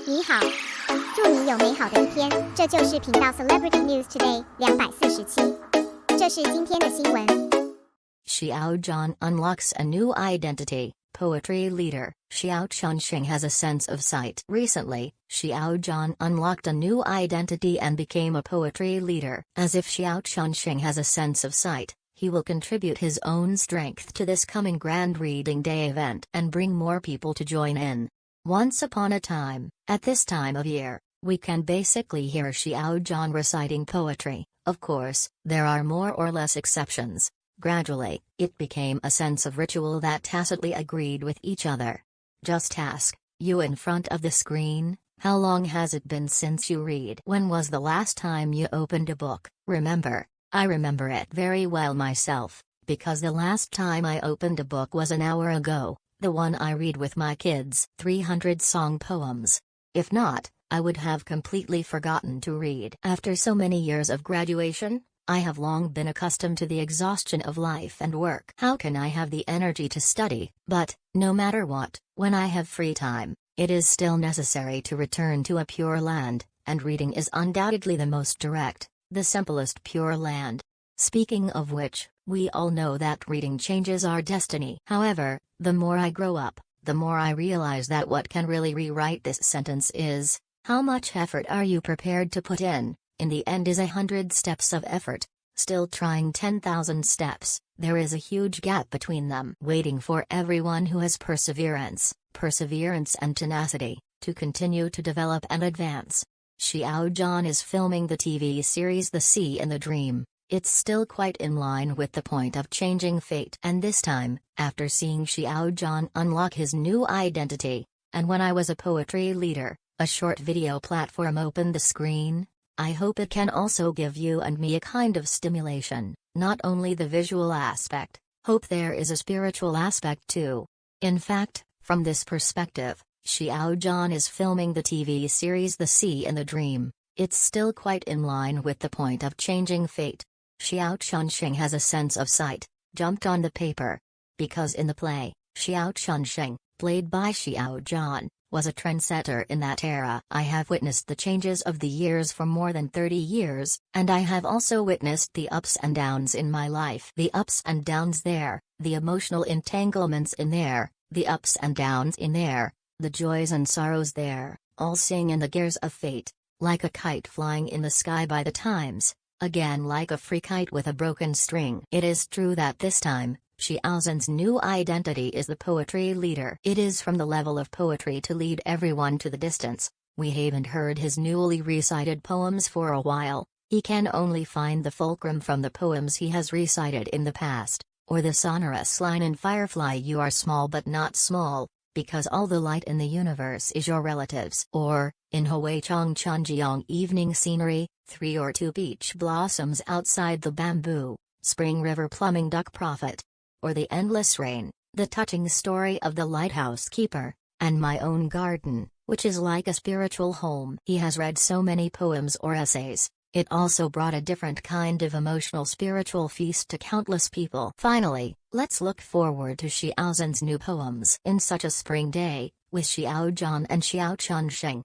你好，祝你有美好的一天。这就是频道 Celebrity News Today 247。这是今天的新闻。Xiao Zhan unlocks a new identity. Poetry leader, Xiao Chunsheng has a sense of sight. Recently, Xiao Zhan unlocked a new identity and became a poetry leader. As if Xiao Chunsheng has a sense of sight, he will contribute his own strength to this coming Grand Reading Day event and bring more people to join in. Once upon a time, at this time of year, we can basically hear Xiao Zhan reciting poetry. Of course, there are more or less exceptions. Gradually, it became a sense of ritual that tacitly agreed with each other. Just ask, you in front of the screen, how long has it been since you read? When was the last time you opened a book? Remember, I remember it very well myself, because the last time I opened a book was an hour ago, the one I read with my kids. 300 song poems. If not, I would have completely forgotten to read. After so many years of graduation, I have long been accustomed to the exhaustion of life and work. How can I have the energy to study? But, no matter what, when I have free time, it is still necessary to return to a pure land, and reading is undoubtedly the most direct, the simplest pure land. Speaking of which, we all know that reading changes our destiny. However, the more I grow up, the more I realize that what can really rewrite this sentence is, how much effort are you prepared to put in? In the end is 100 steps of effort, still trying 10,000 steps. There is a huge gap between them. Waiting for everyone who has perseverance and tenacity, to continue to develop and advance. Xiao Zhan is filming the TV series The Sea in the Dream. It's still quite in line with the point of changing fate. And this time, after seeing Xiao Zhan unlock his new identity, and when I was a poetry leader, a short video platform opened the screen. I hope it can also give you and me a kind of stimulation, not only the visual aspect, hope there is a spiritual aspect too. In fact, from this perspective, Xiao Zhan is filming the TV series The Sea in the Dream. It's still quite in line with the point of changing fate. Xiao Chunsheng has a sense of sight, jumped on the paper. Because in the play, Xiao Chunsheng, played by Xiao Zhan, was a trendsetter in that era. I have witnessed the changes of the years for more than 30 years, and I have also witnessed the ups and downs in my life. The ups and downs there, the emotional entanglements in there, the ups and downs in there, the joys and sorrows there, all sing in the gears of fate, like a kite flying in the sky by the times, again like a free kite with a broken string. It is true that this time, Xiao Zhan's new identity is the poetry leader. It is from the level of poetry to lead everyone to the distance. We haven't heard his newly recited poems for a while. He can only find the fulcrum from the poems he has recited in the past, or the sonorous line in Firefly, "You are small but not small, because all the light in the universe is your relatives." Or, in Hui Chong Chunjiang evening scenery, 3 or 2 beach blossoms outside the bamboo, spring river plumbing duck prophet. Or the endless rain, the touching story of the lighthouse keeper, and my own garden, which is like a spiritual home. He has read so many poems or essays, it also brought a different kind of emotional spiritual feast to countless people. Finally, let's look forward to Xiao Zhan's new poems in such a spring day, with Xiao Zhan and Xiao Chunsheng.